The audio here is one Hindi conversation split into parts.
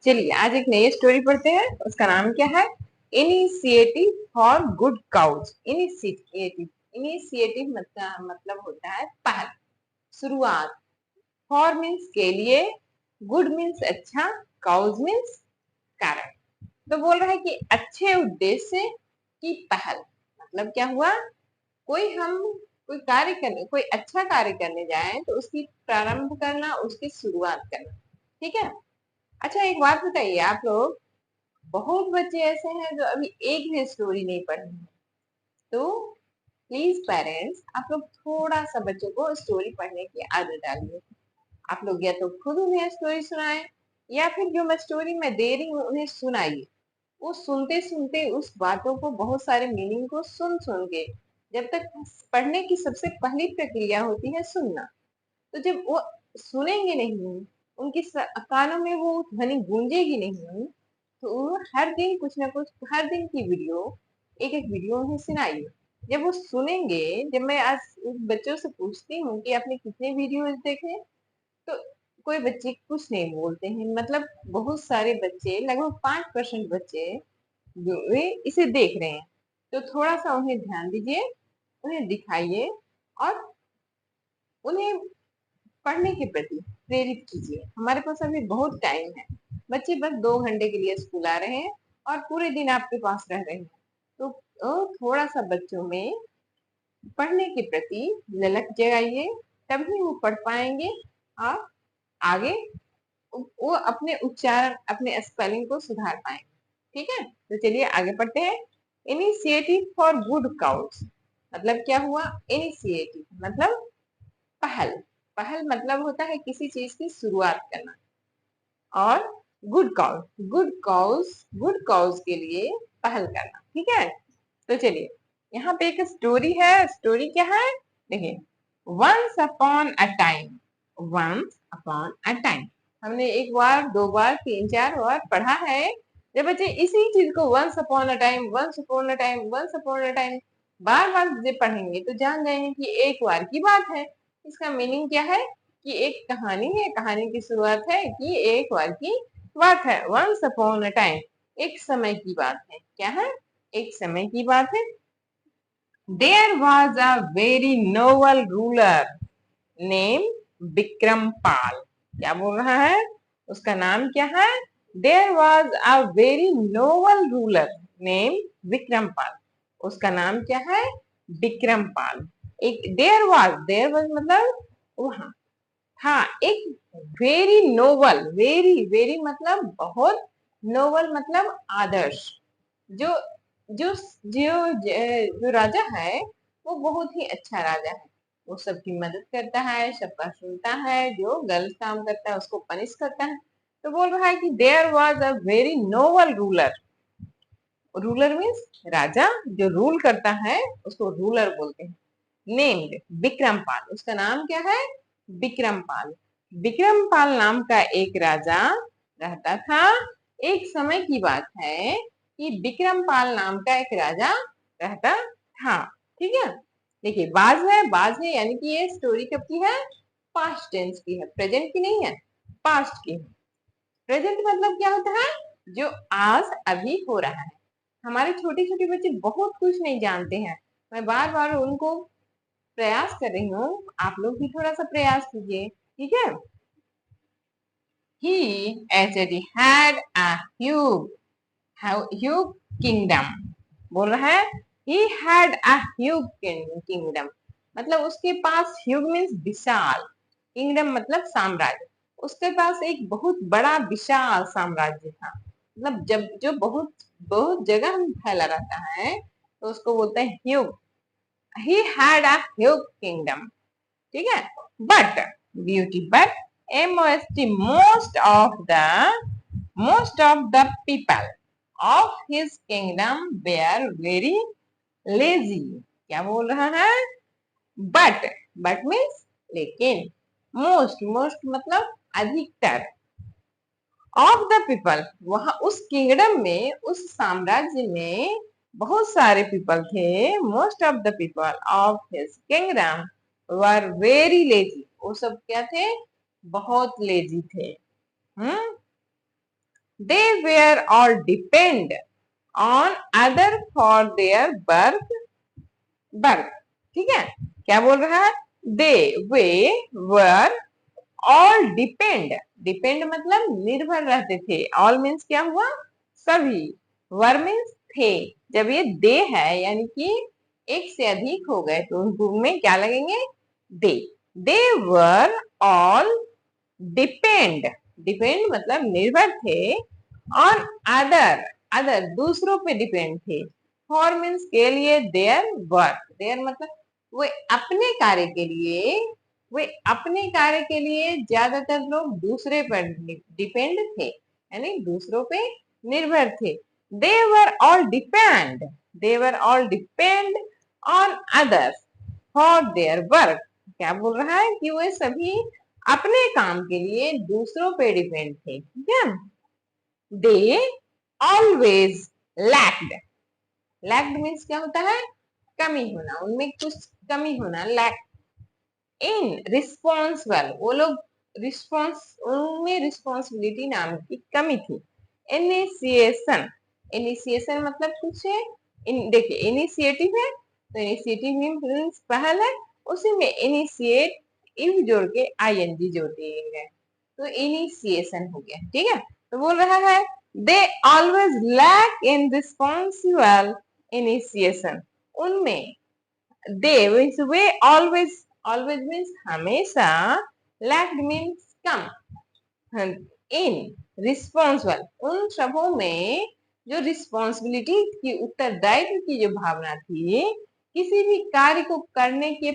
चलिए आज एक नई स्टोरी पढ़ते हैं। उसका नाम क्या है? Initiative for good cause. Initiative initiative मतलब होता है पहल, शुरुआत। फॉर मीन्स के लिए, गुड मीन्स अच्छा, काउज मीन्स कारण। तो बोल रहा है कि अच्छे उद्देश्य की पहल। मतलब क्या हुआ? हम कोई अच्छा कार्य करने जाए तो उसकी प्रारंभ करना, उसकी शुरुआत करना। ठीक है। अच्छा एक बात बताइए, आप लोग, बहुत बच्चे ऐसे हैं जो अभी एक भी स्टोरी नहीं पढ़े हैं। तो प्लीज पेरेंट्स, आप लोग थोड़ा सा बच्चों को स्टोरी पढ़ने की आदत डालिए। आप लोग या तो खुद उन्हें स्टोरी सुनाएं, या फिर जो मैं स्टोरी में दे रही हूँ उन्हें सुनाइए। वो सुनते सुनते उस बातों को, बहुत सारे मीनिंग को सुन सुन के, जब तक पढ़ने की सबसे पहली प्रक्रिया होती है सुनना। तो जब वो सुनेंगे नहीं, उनके कानों में वो ध्वनि गूंजेगी नहीं, तो हर दिन कुछ ना कुछ, हर दिन की वीडियो, एक एक वीडियो उन्हें सुनाइए। जब वो सुनेंगे, जब मैं आज बच्चों से पूछती हूँ कि आपने कितने वीडियोज देखे, तो कोई बच्चे कुछ नहीं बोलते हैं। मतलब बहुत सारे बच्चे, लगभग 5% बच्चे जो वे इसे देख रहे हैं। तो थोड़ा सा उन्हें ध्यान दीजिए, उन्हें दिखाइए और उन्हें पढ़ने के प्रति प्रेरित कीजिए। हमारे पास अभी बहुत टाइम है। बच्चे बस 2 घंटे के लिए स्कूल आ रहे हैं और पूरे दिन आपके पास रह रहे हैं। तो थोड़ा सा बच्चों में पढ़ने के प्रति ललक जगाइए, तभी वो पढ़ पाएंगे और आगे वो अपने उच्चारण, अपने स्पेलिंग को सुधार पाएंगे। ठीक है। तो चलिए आगे पढ़ते हैं। इनिशिएटिव फॉर गुड काउज मतलब क्या हुआ? इनिशिएटिव मतलब पहल। पहल मतलब होता है किसी चीज की शुरुआत करना। और गुड काउज के लिए पहल करना। ठीक है। तो चलिए यहाँ पे एक स्टोरी है। स्टोरी क्या है देखिए। Once upon a time. Once upon a time हमने एक बार, दो बार, तीन चार बार पढ़ा है। जब बच्चे इसी चीज को once upon a time, once upon a time, once upon a time बार बार जब पढ़ेंगे तो जान जाएंगे कि एक बार की बात है। इसका मीनिंग क्या है? कि एक कहानी है, कहानी की शुरुआत है कि एक बार की बात है। वंस अपॉन अ टाइम एक समय की बात है। क्या है? एक समय की बात है। There was a very noble ruler name Vikrampal. क्या बोल रहा है? उसका नाम क्या है? There was a very noble ruler name Vikrampal. उसका नाम क्या है? विक्रमपाल। एक देयर वॉज मतलब वहां था एक वेरी नोबल, वेरी वेरी मतलब बहुत, नोबल मतलब आदर्श। जो जो जो राजा है वो बहुत ही अच्छा राजा है। वो सबकी मदद करता है, सबका सुनता है, जो गलत काम करता है उसको पनिश करता है। तो बोल रहा है कि there was a very noble ruler. Ruler means राजा, जो रूल करता है उसको रूलर बोलते हैं। नेम्ड विक्रमपाल। उसका नाम क्या है? विक्रमपाल। विक्रमपाल नाम का एक राजा रहता था। एक समय की बात है कि विक्रमपाल नाम का एक राजा रहता था। ठीक है। देखिए बाज है यानी कि ये स्टोरी कब की है? पास्ट टेंस की है, प्रेजेंट की नहीं है, पास्ट की है। प्रेजेंट मतलब क्या होता है? जो आज अभी हो रहा है। हमारे छोटे छोटे बच्चे बहुत कुछ नहीं जानते हैं। मैं बार बार उनको प्रयास कर रही हूँ, आप लोग भी थोड़ा सा प्रयास कीजिए। ठीक है। He actually had a huge kingdom। बोल रहा है he had a huge kingdom मतलब उसके पास, huge means विशाल, kingdom मतलब साम्राज्य। उसके पास एक बहुत बड़ा विशाल साम्राज्य था। मतलब जब जो बहुत बहुत जगह में फैला रहता है तो उसको बोलते हैं Hugh. he had a huge kingdom। ठीक है। But beauty, but most of the people of his kingdom were very lazy। क्या बोल रहा है? बट मीन्स लेकिन, मोस्ट मतलब अधिकतर, ऑफ द पीपल वहां उस किंगडम में, उस साम्राज्य में बहुत सारे पीपल थे। Most of the people of his kingdom were very lazy. वो सब क्या थे? बहुत लेजी थे। दे वेयर और depend on other for their birth. ठीक है, क्या बोल रहा है? दे, वे, वर, ऑल डिपेंड। डिपेंड मतलब निर्भर रहते थे। ऑल मीन्स क्या हुआ? सभी। वर मीन्स थे। जब ये दे है यानी कि एक से अधिक हो गए तो उनमें क्या लगेंगे? दे। दे वर ऑल डिपेंड। डिपेंड मतलब निर्भर थे। ऑन अदर, अदर दूसरों पे डिपेंड थे। फॉर मीन्स के लिए, देयर वर्क, देयर मतलब वो अपने कार्य के लिए, वे अपने कार्य के लिए ज्यादातर लोग दूसरे पर डिपेंड थे, यानी दूसरों पे निर्भर थे। They were all depend, they were all depend on others for their work. क्या बोल रहा है? कि वे सभी अपने काम के लिए दूसरों पे डिपेंड थे। ठीक है। They always lacked. Lacked means क्या होता है? कमी होना, उनमें कुछ कमी होना, लैक। इन रिस्पॉन्सिबल, वो लोग रिस्पॉन्स, उनमें रिस्पॉन्सिबिलिटी नाम की कमी थी। इनिशिएशन, इनिशिएशन मतलब कुछ है। देखिए इनिशिएटिव है तो इनिशिएटिव मीन्स पहल है, उसी में इनिशिएट इव जोड़ के आईएनजी जोड़ दिए गए तो इनिशिएशन हो गया। ठीक है, तो बोल रहा है they always lack in responsible initiation. उनमें दे मीन्स वे, ऑलवेज, ऑलवेज मीन्स हमेशा, लैक्ड मीन्स कम, इन रिस्पॉन्सिबल उन सबों में जो रिस्पॉन्सिबिलिटी की, उत्तरदायित्व की जो भावना थी, किसी भी कार्य को करने के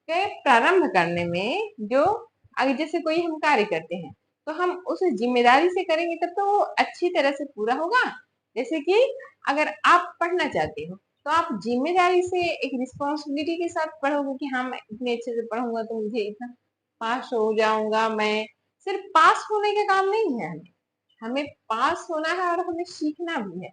प्रारंभ करने में, जो आगे जैसे कोई हम कार्य करते हैं तो हम उसे जिम्मेदारी से करेंगे तब तो वो अच्छी तरह से पूरा होगा। जैसे कि अगर आप पढ़ना चाहते हो तो आप जिम्मेदारी से एक रिस्पॉन्सिबिलिटी के साथ पढ़ोगे कि हाँ मैं इतने अच्छे से पढ़ूंगा तो मुझे इतना पास हो जाऊंगा। मैं सिर्फ पास होने का काम नहीं है, हमें हमें पास होना है और हमें सीखना भी है।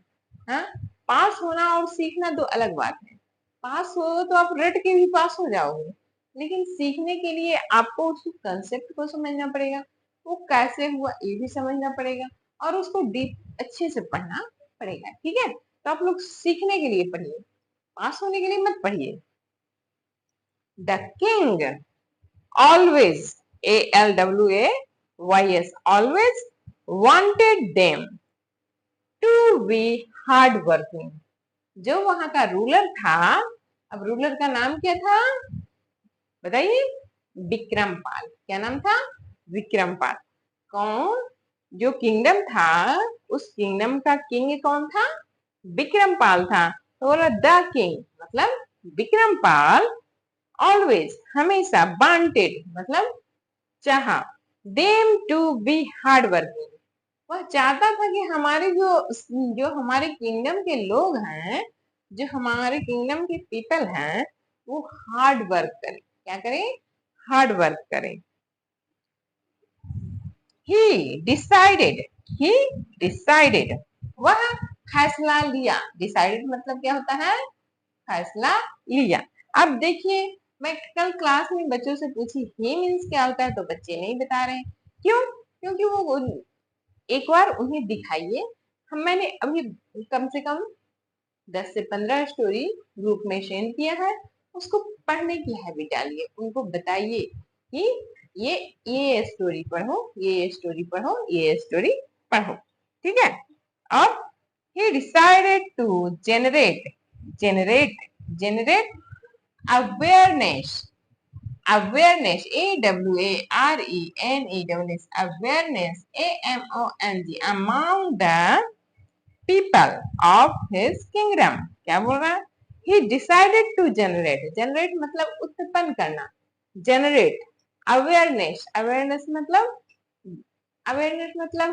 हाँ, पास होना और सीखना दो अलग बात है। पास हो तो आप रट के भी पास हो जाओगे, लेकिन सीखने के लिए आपको उस कंसेप्ट को समझना पड़ेगा, वो कैसे हुआ ये भी समझना पड़ेगा और उसको डीप अच्छे से पढ़ना पड़ेगा। ठीक है, तो आप लोग सीखने के लिए पढ़िए, पास होने के लिए मत पढ़िए। The king always, ALWAYS, always wanted them to be hard working. जो वहां का रूलर था, अब रूलर का नाम क्या था बताइए? विक्रमपाल। क्या नाम था? विक्रमपाल। कौन? जो किंगडम था उस किंगडम का किंग कौन था? विक्रमपाल था। तो बोला द किंग मतलब विक्रमपाल, ऑलवेज हमेशा, वांटेड मतलब चाहा, them to be hard working, वह चाहता था कि हमारे जो हमारे किंगडम के लोग हैं, जो हमारे किंगडम के पीपल हैं, वो हार्ड वर्क करें। क्या करें? हार्ड वर्क करें। ही डिसाइडेड, ही डिसाइडेड, वह फैसला लिया। डिसाइडेड मतलब क्या होता है? फैसला लिया। अब देखिए, मैं कल क्लास में बच्चों से पूछी ही मीन्स क्या होता है तो बच्चे नहीं बता रहे। क्यों? क्योंकि वो एक बार उन्हें दिखाइए। मैंने अभी कम से कम 10 से 15 स्टोरी ग्रुप में शेयर किया है, उसको पढ़ने की हैबिट डालिए, उनको बताइए कि ये स्टोरी पढ़ो, ये स्टोरी पढ़ो, ये स्टोरी पढ़ो। ठीक है। और he decided to generate generate awareness, awareness, AWARENESS, awareness, AMONG, among the people of his kingdom। क्या बोल रहा है? he decided to generate मतलब उत्पन्न करना, generate awareness, awareness मतलब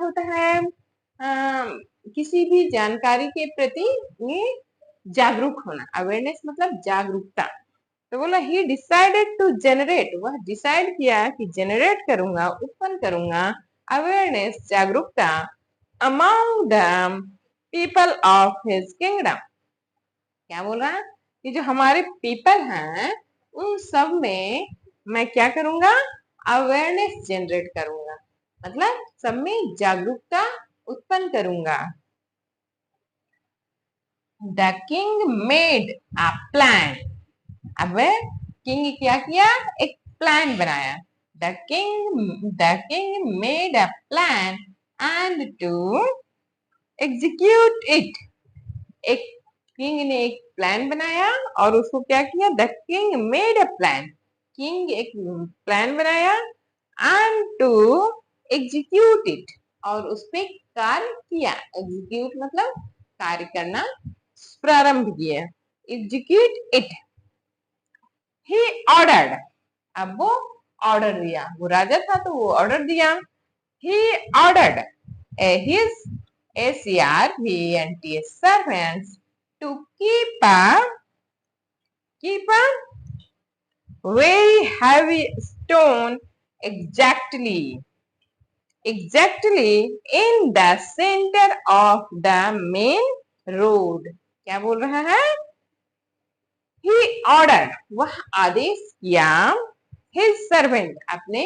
होता है किसी भी जानकारी के प्रति जागरूक होना। अवेयरनेस मतलब जागरूकता। तो बोला ही डिसाइडेड टू जनरेट, वह डिसाइड किया कि जनरेट करूंगा, उत्पन्न करूंगा अवेयरनेस, जागरूकता, among the people of his kingdom. क्या बोल रहा है? कि जो हमारे पीपल हैं उन सब में मैं क्या करूंगा? अवेयरनेस जनरेट करूंगा। मतलब सब में जागरूकता उत्पन्न करूंगा। The king made a plan. अब किंग क्या किया, एक प्लान बनाया। The king made a plan and to execute it. एक किंग ने एक प्लान बनाया और उसको क्या किया, the king made a plan, king एक प्लान बनाया एंड टू एग्जीक्यूट इट, और उस पे कार्य किया। एग्जीक्यूट मतलब कार्य करना, प्रारंभ किया। Execute it. He ordered. अब वो ऑर्डर दिया, वो राजा था तो वो ऑर्डर दिया। He ordered his servants servants to keep a very heavy stone exactly in the center of the main road। क्या बोल रहा है, he ordered, वह आदेश किया, his servant, अपने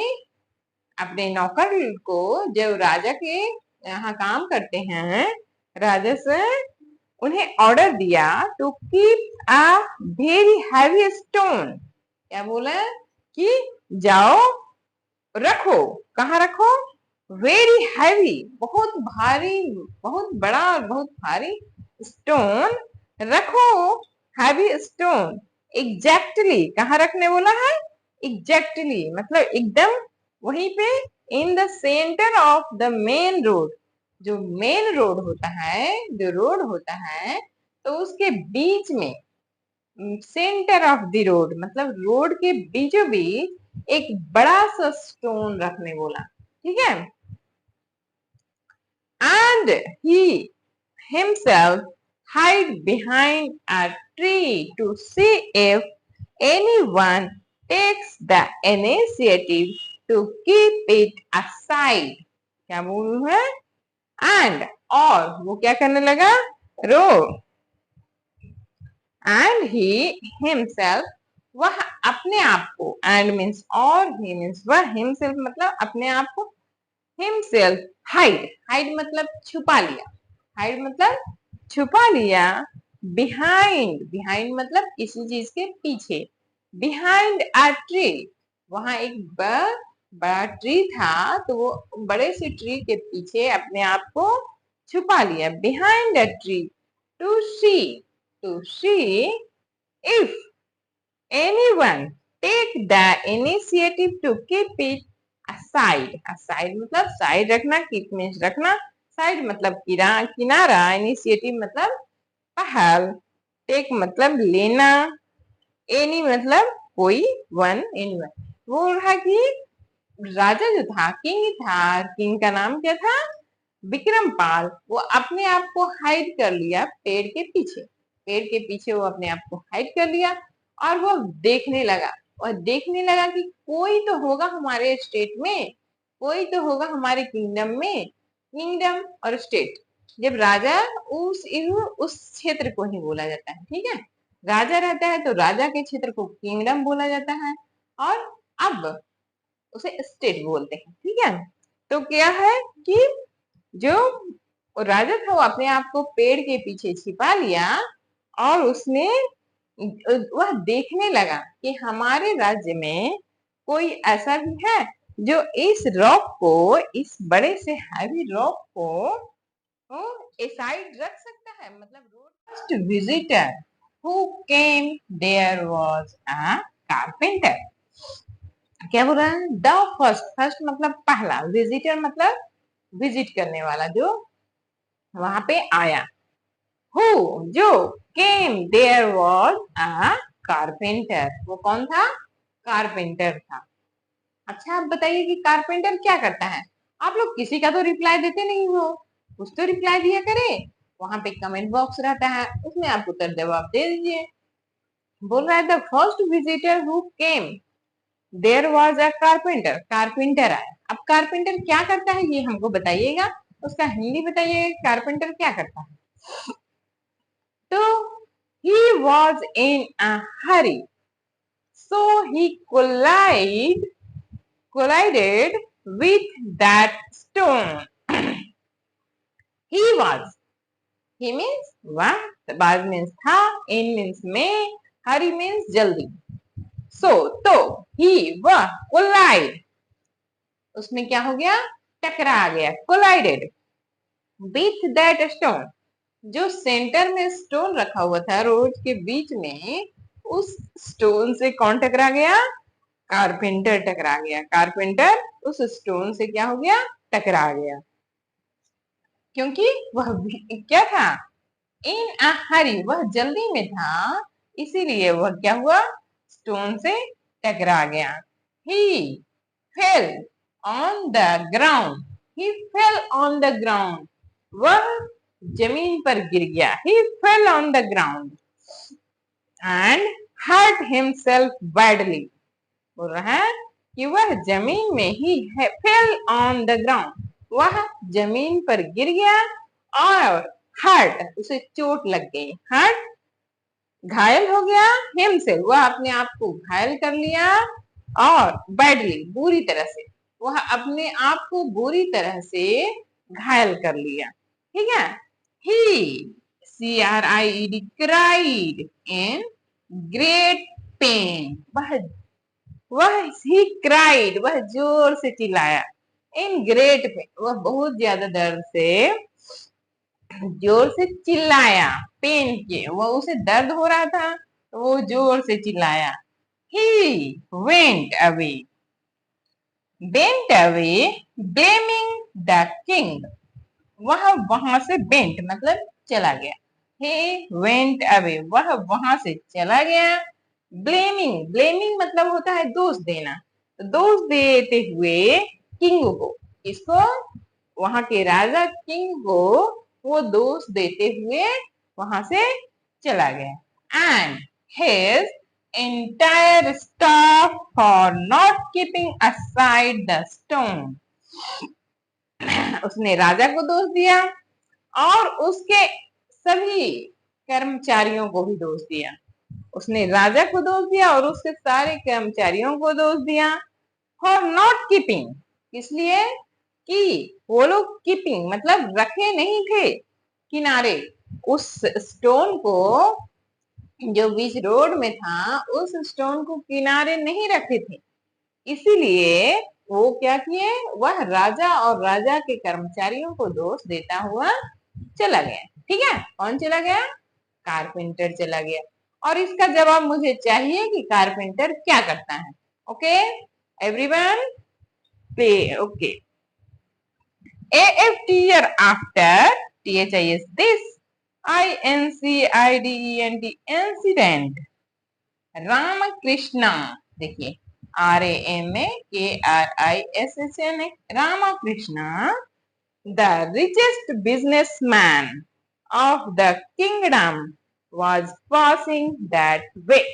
अपने नौकर को, जो राजा के यहाँ काम करते हैं, राजा से उन्हें ऑर्डर दिया to keep a very heavy stone. क्या बोला कि जाओ रखो, कहाँ रखो, वेरी हैवी, बहुत भारी, बहुत बड़ा और बहुत भारी स्टोन रखो, हैवी स्टोन। एग्जैक्टली कहाँ रखने बोला है, एग्जैक्टली मतलब एकदम वहीं पे, in the centre of the main road, जो मेन रोड होता है, जो रोड होता है तो उसके बीच में, सेंटर ऑफ द रोड मतलब रोड के बीचों बीच एक बड़ा सा स्टोन रखने बोला, ठीक है। And he himself hide behind a tree to see if anyone takes the initiative to keep it aside। क्या बोलूं है, एंड और वो क्या करने लगा, रो, एंड ही हिमसेल्फ, वह अपने आप को, एंड मीन्स और, ही मीन्स वह, हिमसेल्फ मतलब अपने आप को, हिमसेल्फ हाइड, हाइड मतलब छुपा लिया, हाइड मतलब छुपा लिया, बिहाइंड, बिहाइंड मतलब किसी चीज के पीछे, बिहाइंड अ ट्री, वहां एक बड़ा ट्री था तो वो बड़े से ट्री के पीछे अपने आप को छुपा लिया, behind a tree to see if anyone take the initiative to keep it aside। aside मतलब साइड रखना, keep means रखना, साइड मतलब किनारा, इनिशिएटिव मतलब पहल, टेक मतलब लेना, एनी मतलब कोई, वन, एनी वन। वो रहा कि राजा जो था, किंग था, किंग का नाम क्या था, विक्रमपाल, वो अपने आप को हाइड कर लिया पेड़ के पीछे, पेड़ के पीछे वो अपने आप को हाइड कर लिया और वो देखने लगा, और देखने लगा कि कोई तो होगा हमारे स्टेट में, कोई तो होगा हमारे किंगडम में, किंगडम और स्टेट, जब राजा उस क्षेत्र को ही बोला जाता है, ठीक है। राजा रहता है तो राजा के क्षेत्र को किंगडम बोला जाता है, और अब उसे स्टेट बोलते हैं, ठीक है। तो क्या है कि जो राजा था वो अपने आप को पेड़ के पीछे छिपा लिया और उसने, वह देखने लगा कि हमारे राज्य में कोई ऐसा भी है जो इस रॉक को, इस बड़े से हैवी रॉक को साइड रख सकता है, मतलब first visitor who came there was a carpenter. क्या बोल रहा है, द फर्स्ट, फर्स्ट मतलब पहला, विजिटर मतलब विजिट करने वाला, जो वहां पे आया, हु जो, came there was a carpenter, वो कौन था, कारपेंटर था। अच्छा आप बताइए कि कारपेंटर क्या करता है, आप लोग किसी का तो रिप्लाई देते नहीं हो, कुछ तो रिप्लाई दिया करे, वहां पे कमेंट बॉक्स रहता है उसमें आप उत्तर जवाब दे दीजिए। बोल रहा है the first visitor who came there was a carpenter, carpenter आया। अब कारपेंटर क्या करता है ये हमको बताइएगा, उसका हिंदी बताइए, कारपेंटर क्या करता है। तो he was in a hurry, so he collided with that stone. He was. He means वह, was means था, in means में, hurry means जल्दी. So तो he वह collide, उसमें क्या हो गया, टकरा गया, collided with that stone, जो सेंटर में स्टोन रखा हुआ था रोड के बीच में, उस स्टोन से कौन टकरा गया, कारपेंटर टकरा गया, कारपेंटर उस स्टोन से क्या हो गया, टकरा गया, क्योंकि वह क्या था, इन अ हरी, वह जल्दी में था, इसीलिए वह क्या हुआ, स्टोन से टकरा गया. He fell on the ground, he fell on the ground, वह जमीन पर गिर गया, he fell on the ground and hurt himself badly, बोल रहा है कि वह जमीन में he fell on the ground, वह जमीन पर गिर गया और हर्ट, उसे चोट लग गई, हर्ट घायल हो गया, हिमसेल्फ वह अपने आप को घायल कर लिया, और बैडली बुरी तरह से, वह अपने आप को बुरी तरह से घायल कर लिया, ठीक है. ही CRIED cried in great pain, वह ही क्राइड, वह जोर से चिल्लाया, इन ग्रेट पेन, वह बहुत ज्यादा दर्द से जोर से चिल्लाया, पेन के, वह उसे दर्द हो रहा था तो वो जोर से चिल्लाया. ही went away blaming the king, वह वहां से वेंट मतलब चला गया, he went away, वह वहां से चला गया, ब्लेमिंग मतलब होता है दोष देना, तो दोष देते हुए किंग को, इसको, वहां के राजा किंग को वो दोष देते हुए वहां से चला गया. And his entire staff for not keeping aside the stone, उसने राजा को दोष दिया और उसके सभी कर्मचारियों को भी दोष दिया, उसने राजा को दोष दिया और उसके सारे कर्मचारियों को दोष दिया. फॉर नॉट कीपिंग, इसलिए कि वो लोग कीपिंग मतलब रखे नहीं थे किनारे, उस स्टोन को जो बीच रोड में था, उस स्टोन को किनारे नहीं रखे थे, इसीलिए वो क्या किए, वह राजा और राजा के कर्मचारियों को दोष देता हुआ चला गया. ठीक है, कौन चला गया, कारपेंटर चला गया. और इसका जवाब मुझे चाहिए कि कारपेंटर क्या करता है. Okay everyone, play. Okay, AFTR after, THIS this, INCIDENT incident, Ramakrishna, देखिए RAMAKRISHN, Ramakrishna the richest businessman of the kingdom was passing that way.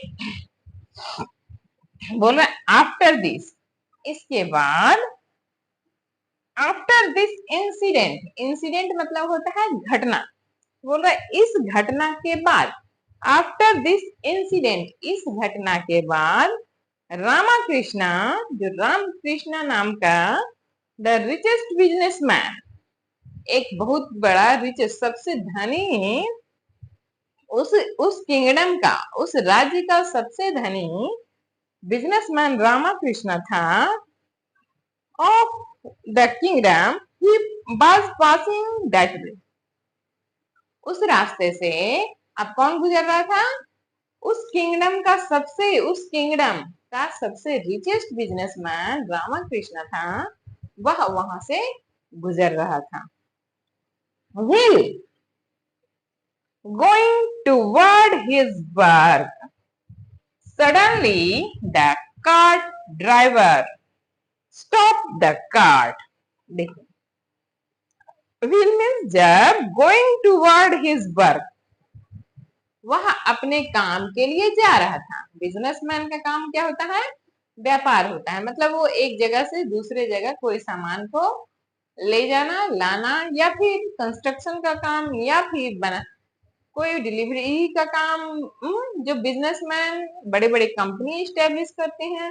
बोल रहा है आफ्टर दिस, इसके बाद, आफ्टर दिस इंसिडेंट, इंसिडेंट मतलब होता है घटना, बोल रहा है इस घटना के बाद, आफ्टर दिस इंसिडेंट, इस घटना के बाद, रामकृष्णा, जो रामकृष्णा नाम का द रिचेस्ट बिजनेसमैन, एक बहुत बड़ा रिचेस्ट, सबसे धनी, उस किंगडम का, उस राज्य का सबसे धनी बिजनेसमैन रामकृष्णा था, of the kingdom, he was passing that way, उस रास्ते से अब कौन गुजर रहा था, उस किंगडम का सबसे रिचेस्ट बिजनेसमैन रामकृष्णा था, वह वहां से गुजर रहा था. Will going toward his work, suddenly the cart driver stopped the cart. देखो, will means जब going toward his work, वह अपने काम के लिए जा रहा था. बिजनेसमैन का काम क्या होता है, व्यापार होता है, मतलब वो एक जगह से दूसरे जगह कोई सामान को ले जाना, लाना, या फिर कंस्ट्रक्शन का काम, या फिर बना कोई डिलीवरी का काम, जो बिजनेसमैन बड़े बड़े कंपनी स्टैब्लिश करते हैं,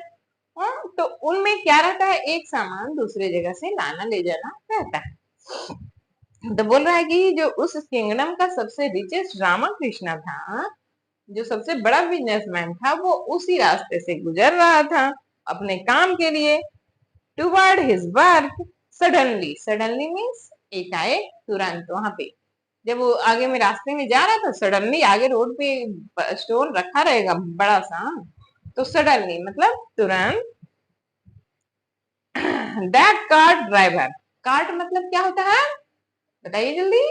तो उनमें क्या रहता है, एक सामान दूसरे जगह से लाना ले जाना रहता है। तो बोल रहा है कि जो उस किंगडम का सबसे रिचेस्ट रामाकृष्णा था, जो सबसे बड़ा बिजनेसमैन था, वो उसी रास्ते से गुजर रहा था अपने काम के लिए। Toward his work suddenly, suddenly means एकाएक, तुरंत। वहां पे जब वो आगे में रास्ते में जा रहा था, सडनली आगे रोड पे स्टोन रखा रहेगा बड़ा सा, तो सडनली मतलब तुरंत। दैट कार्ट ड्राइवर, कार्ट मतलब क्या होता है बताइए जल्दी।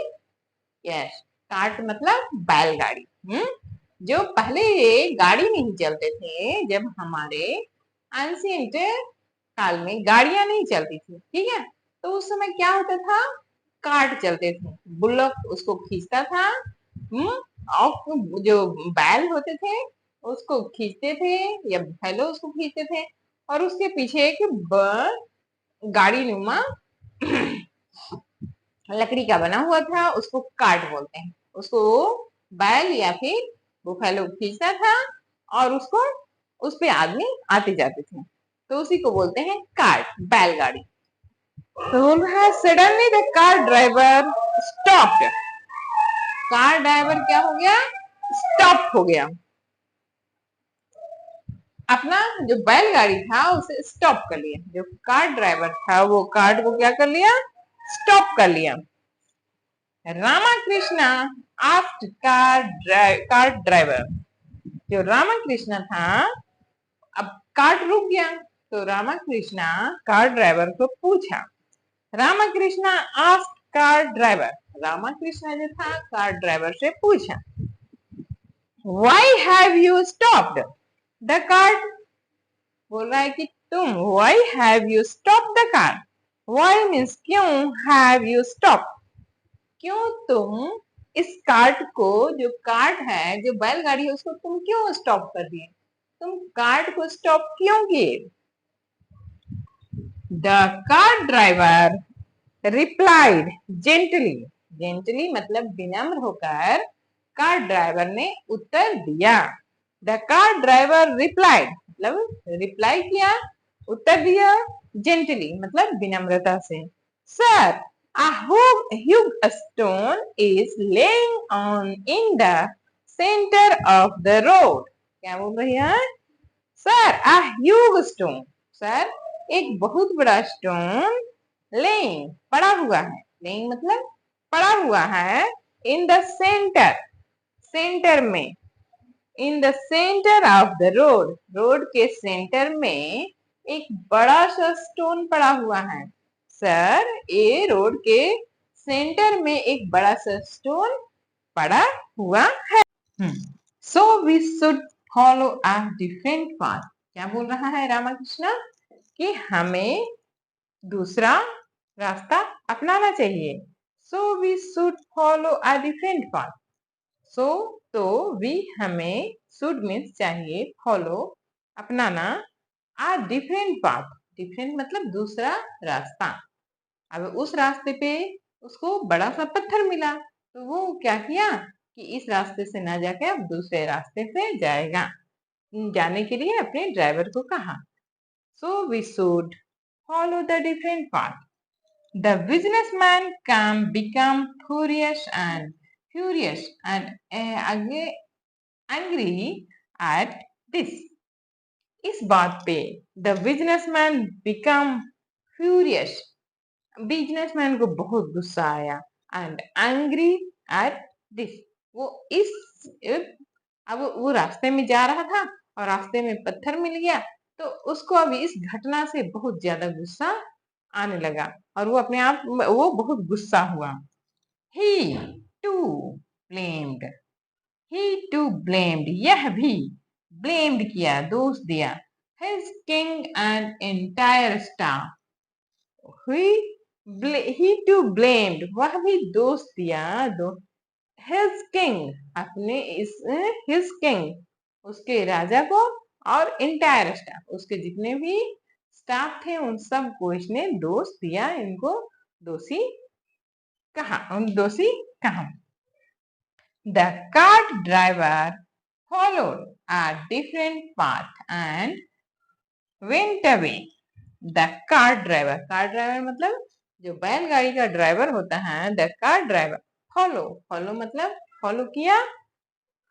यस, कार्ट मतलब बैलगाड़ी। जो पहले ये गाड़ी नहीं चलते थे, जब हमारे एंशिएंट काल में गाड़ियां नहीं चलती थी, ठीक है, तो उस समय क्या होता था, कार्ट चलते थे, बुल्लक उसको खींचता था। और जो बैल होते थे उसको खींचते थे, या बैलो उसको खींचते थे, और उसके पीछे एक गाड़ी नुमा लकड़ी का बना हुआ था, उसको कार्ट बोलते हैं। उसको बैल या फिर बुफैलो खींचता था, और उसको उस पे आदमी आते जाते थे, तो उसी को बोलते हैं कार्ट, बैलगाड़ी। तो बोल रहा है suddenly the car driver stopped, car driver क्या हो गया, स्टॉप हो गया। अपना जो बैलगाड़ी था उसे स्टॉप कर लिया, जो कार ड्राइवर था वो कार्ड को क्या कर लिया, स्टॉप कर लिया। रामाकृष्णा आस्क्ड कार ड्राइवर, जो रामाकृष्णा था, अब कार्ट रुक गया, तो रामाकृष्णा कार ड्राइवर को पूछा। Ramakrishna asked car driver, Ramakrishna जो था कार ड्राइवर से पूछा, why have you stopped the car, बोल रहा है कि तुम, why have you stop the car, why means क्यों, हैव यू स्टॉप क्यों तुम इस कार्ट को, जो कार्ट है, जो बैलगाड़ी है, उसको तुम क्यों स्टॉप कर दिए, तुम कार्ट को स्टॉप क्यों किए। The car driver replied gently, gently मतलब विनम्र होकर कार ड्राइवर ने उत्तर दिया। द कार ड्राइवर रिप्लाइड मतलब रिप्लाई किया, उत्तर दिया, जेंटली मतलब विनम्रता से। Sir, a huge stone is laying on in the center of the road, क्या बोल रही है sir, a huge stone, sir एक बहुत बड़ा स्टोन, लेइंग पड़ा हुआ है, लेइंग मतलब पड़ा हुआ है, इन द सेंटर, सेंटर में, in the centre of the road, road के सेंटर में एक बड़ा सा स्टोन पड़ा हुआ है। सर, ये रोड के सेंटर में एक बड़ा सा स्टोन पड़ा हुआ है। So we should follow a different path, क्या बोल रहा है रामाकृष्ण, कि हमें दूसरा रास्ता अपनाना चाहिए। So we should follow a different path, so तो वी हमें, शुड मीन्स चाहिए, फॉलो अपनाना, आ डिफरेंट पाथ, डिफरेंट मतलब दूसरा रास्ता। अब उस रास्ते पे उसको बड़ा सा पत्थर मिला, तो वो क्या किया कि इस रास्ते से ना जाके अब दूसरे रास्ते से जाएगा, जाने के लिए अपने ड्राइवर को कहा। So we should follow the different path. The businessman become furious and angry at this. इस बात पे the businessman become furious, businessman को बहुत गुस्सा आया, एंड एंग्री एट दिस, वो इस, अब वो रास्ते में जा रहा था और रास्ते में पत्थर मिल गया, तो उसको अभी इस घटना से बहुत ज्यादा गुस्सा आने लगा, और वो अपने आप, वो बहुत गुस्सा हुआ। He too blamed, he too blamed यह भी ब्लेम्ड किया, दोष दिया, his king and entire staff, he too blamed वह भी दोष दिया, हिज किंग अपने इस, हिज किंग उसके राजा को, और एंटायर स्टाफ उसके जितने भी स्टाफ थे उन सबको इसने दोष दिया, इनको दोषी कहा, दोषी कहा। The cart driver followed a different path and went away the car driver मतलब जो बैलगाड़ी का ड्राइवर होता है, द कार ड्राइवर फॉलो मतलब फॉलो किया,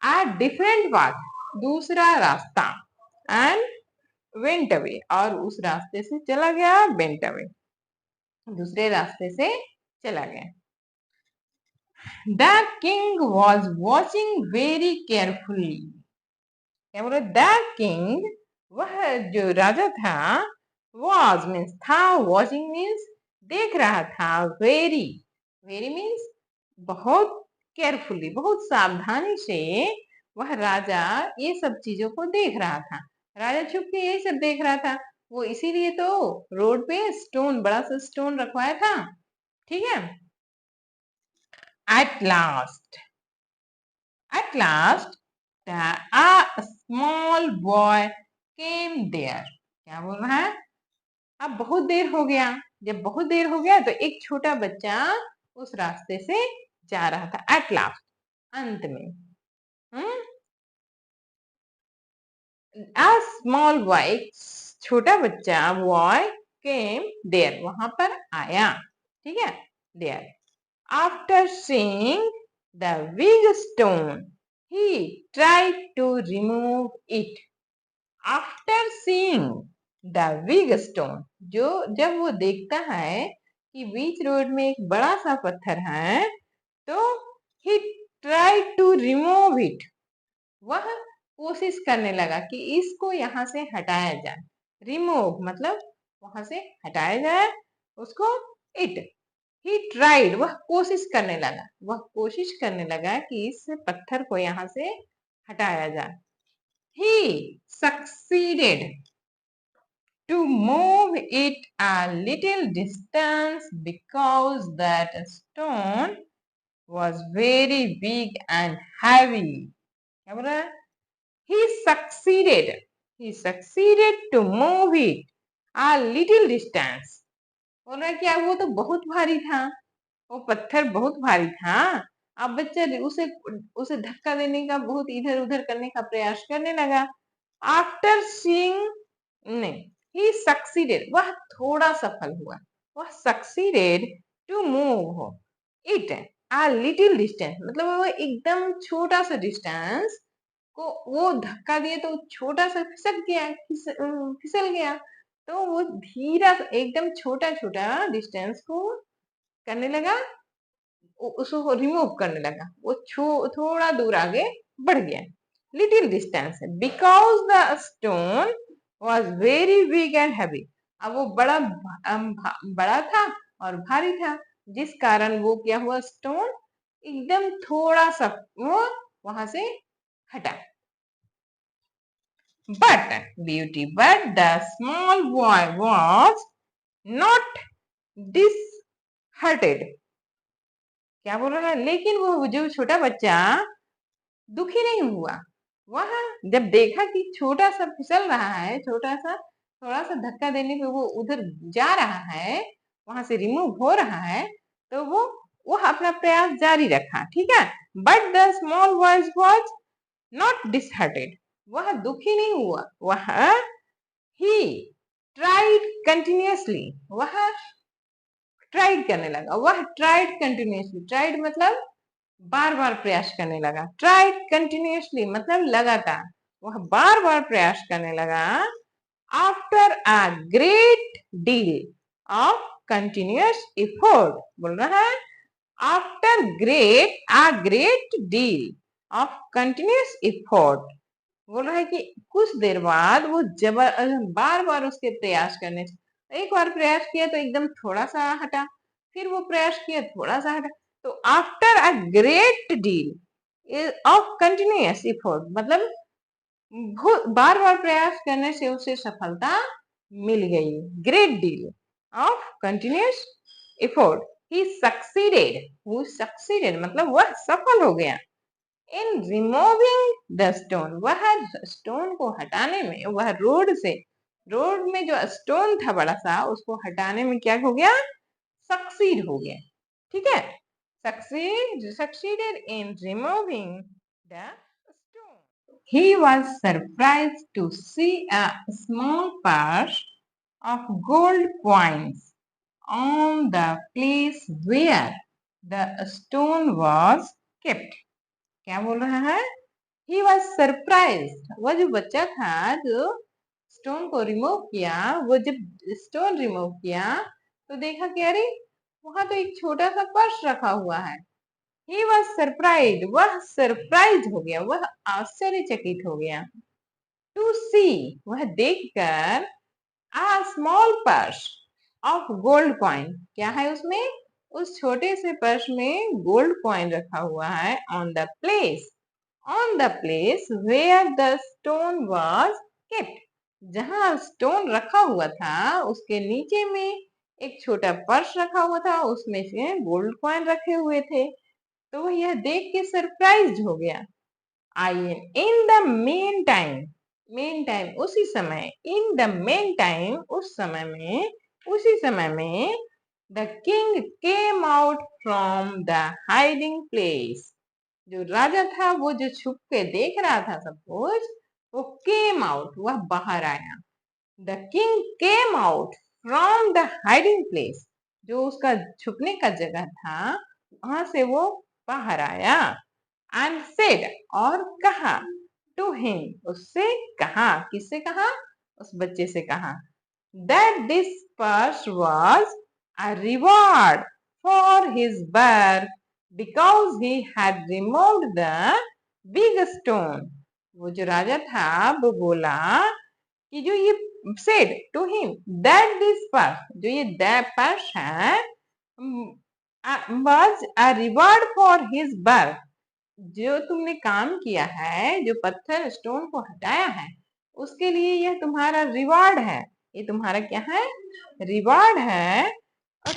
आ डिफरेंट पाथ दूसरा रास्ता, एंड वेंट अवे और उस रास्ते से चला गया, वेंट अवे दूसरे रास्ते से चला गया। The king was watching very carefully, क्या बोले, द किंग वह जो राजा था, वॉज मीन्स था, वॉचिंग मीन्स देख रहा था, वेरी वेरी मीन्स बहुत, केयरफुली बहुत सावधानी से वह राजा ये सब चीजों को देख रहा था। राजा छुप के ये सब देख रहा था, वो इसीलिए तो रोड पे स्टोन, बड़ा सा स्टोन रखवाया था, ठीक है। At last a small boy came there, क्या बोल रहा है, अब बहुत देर हो गया, जब बहुत देर हो गया तो एक छोटा बच्चा उस रास्ते से जा रहा था, एट लास्ट अंत में, a small boy एक छोटा बच्चा, बॉय केम देयर वहां पर आया, ठीक है, thereafter seeing the big stone he tried to remove it, after seeing the big stone, जो जब वो देखता है कि बीच रोड में एक बड़ा सा पत्थर है, तो he tried to remove it, वह कोशिश करने लगा कि इसको यहाँ से हटाया जाए, रिमूव मतलब वहां से हटाया जाए उसको, इट ही ट्राइड वह कोशिश करने लगा, कि इस पत्थर को यहाँ से हटाया जाए। ही succeeded to move it a little distance because that stone was very big and heavy, क्या बोल रहा है, he succeeded to move it a little distance, बोल रहा है कि वो तो बहुत भारी था, वो पत्थर बहुत भारी था, अब बच्चा उसे उसे धक्का देने का, बहुत इधर उधर करने का प्रयास करने लगा। आफ्टर सीइंग नहीं, ही सक्सीडेड वह थोड़ा सफल हुआ, वह succeeded to move it a little distance मतलब वो एकदम छोटा सा डिस्टेंस को वो धक्का दिए तो छोटा सा फिसल गया, फिसल गया, तो वो धीरा एकदम छोटा छोटा डिस्टेंस को करने लगा, उसको रिमूव करने लगा, वो थोड़ा दूर आगे बढ़ गया, little distance, because the stone was very big and heavy, अब वो बड़ा था और भारी था, जिस कारण वो क्या हुआ, स्टोन एकदम थोड़ा सा वो वहां से हटा। but the small boy was not disheartened, क्या बोल रहा है, लेकिन वो जो छोटा बच्चा दुखी नहीं हुआ, वह जब देखा कि छोटा सा फिसल रहा है, छोटा सा थोड़ा सा धक्का देने पे वो उधर जा रहा है, वहां से रिमूव हो रहा है, तो वो अपना प्रयास जारी रखा, ठीक है। But the small voice was not disheartened, वह दुखी नहीं हुआ, वह ही ट्राइड कंटिन्यूअसली, वह ट्राइड करने लगा, वह ट्राइड कंटिन्यूअसली, ट्राइड मतलब बार बार प्रयास करने लगा, ट्राइड कंटिन्यूअसली मतलब लगातार, वह बार बार प्रयास करने लगा। After a great deal of continuous effort, बोल रहा है after great deal of continuous effort, बोल रहा है कि कुछ देर बाद वो बार बार उसके प्रयास करने से, एक बार प्रयास किया तो एकदम थोड़ा सा हटा, फिर वो प्रयास किया थोड़ा सा हटा, तो after a great deal of continuous effort मतलब बार बार प्रयास करने से उसे सफलता मिल गई, great deal of continuous effort, he succeeded मतलब वह सफल हो गया, इन रिमूविंग द स्टोन, वह स्टोन को हटाने में, वह रोड में जो स्टोन था बड़ा सा, उसको हटाने में क्या हो गया, सक्सीड हो गया, ठीक है, succeeded in removing the stone. He was surprised to see a small purse of gold coins on the place where the stone was kept. क्या बोल रहा है? He was surprised. वो जो बच्चा था जो स्टोन को रिमूव किया, वो जब स्टोन रिमूव किया तो देखा कि अरे वहां तो एक छोटा सा पर्स रखा हुआ है. He was surprised. वह सरप्राइज हो गया, वह आश्चर्यचकित हो गया. To see, वह देखकर a small purse of gold coin. क्या है उसमें? उस छोटे से पर्स में गोल्ड कॉइन रखा हुआ है. On the place where the stone was kept. जहां स्टोन रखा हुआ था उसके नीचे में एक छोटा पर्स रखा हुआ था, उसमें से गोल्ड कॉइन रखे हुए थे. तो वह यह देख के सरप्राइज हो गया. इन द मेन टाइम उसी समय, इन द मेन टाइम उसी समय में the king came out from the hiding place. जो राजा था वो जो छुप के देख रहा था सब कुछ, वो केम आउट, वह बाहर आया. The king came out from the hiding place. जो उसका छुपने का जगह था वहां से वो बाहर आया. एंड सेड, और कहा, टू हिम, उससे कहा. किससे कहा? उस बच्चे से कहा. That this purse was a reward for his birth because he had removed the big stone. वो जो राजा था वो बोला कि जो ये said to him that this purse, जो ये पर्स है, was a reward for his birth. जो तुमने काम किया है, जो पत्थर स्टोन को हटाया है, उसके लिए यह तुम्हारा रिवार्ड है. ये तुम्हारा क्या है? रिवार्ड है. और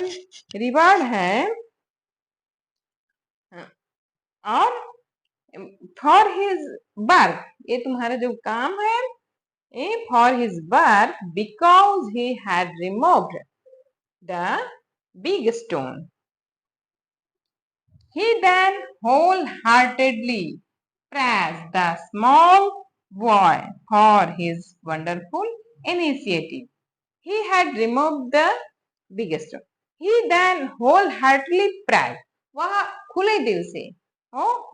रिवार्ड है. और फॉर हिज वर्क, ये तुम्हारा जो काम है, ये for his work because he had removed the big stone. He then wholeheartedly praised the small boy for his wonderful initiative. He had removed the biggest stone. He then wholeheartedly praised. वह खुले दिल से,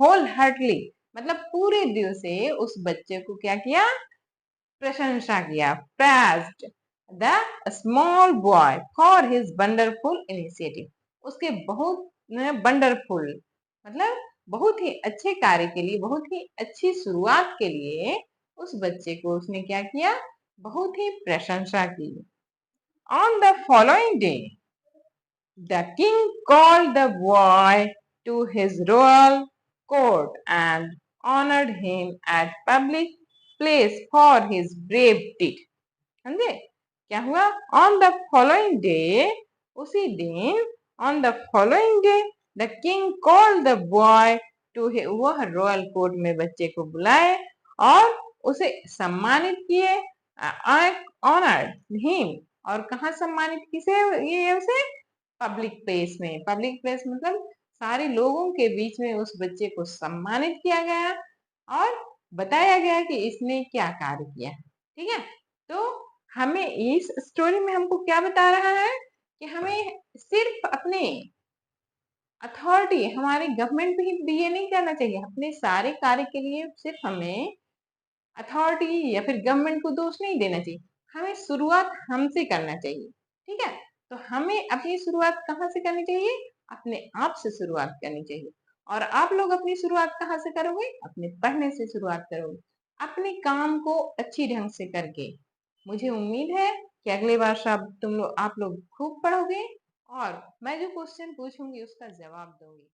wholeheartedly मतलब पूरे दिल से उस बच्चे को क्या किया? प्रशंसा किया. Praised the small boy for his wonderful initiative. उसके बहुत वंडरफुल मतलब बहुत ही अच्छे कार्य के लिए, बहुत ही अच्छी शुरुआत के लिए उस बच्चे को उसने क्या किया? बहुत ही प्रशंसा की. On the following day the king called the boy to his royal court and honoured him at public place for his brave deed. समझे क्या हुआ? ऑन द फॉलोइंग डे, उसी दिन, on the following day the king called the boy to, वह रॉयल कोर्ट में बच्चे को बुलाए और उसे सम्मानित किए. ऑनर्ड हिम, और कहा सम्मानित किसे? ये उसे पब्लिक प्लेस में. पब्लिक प्लेस मतलब सारे लोगों के बीच में उस बच्चे को सम्मानित किया गया और बताया गया कि इसने क्या कार्य किया. ठीक है, तो हमें इस स्टोरी में हमको क्या बता रहा है कि हमें सिर्फ अपने अथॉरिटी, हमारे गवर्नमेंट पे ही ये नहीं करना चाहिए. अपने सारे कार्य के लिए सिर्फ हमें अथॉरिटी या फिर गवर्नमेंट को दोष नहीं देना चाहिए. हमें शुरुआत हमसे करना चाहिए. ठीक है, तो हमें अपनी शुरुआत कहाँ से करनी चाहिए? अपने आप से शुरुआत करनी चाहिए. और आप लोग अपनी शुरुआत कहाँ से करोगे? अपने पढ़ने से शुरुआत करोगे, अपने काम को अच्छी ढंग से करके. मुझे उम्मीद है कि अगले बार आप लोग खूब पढ़ोगे और मैं जो क्वेश्चन पूछूंगी उसका जवाब दोगे.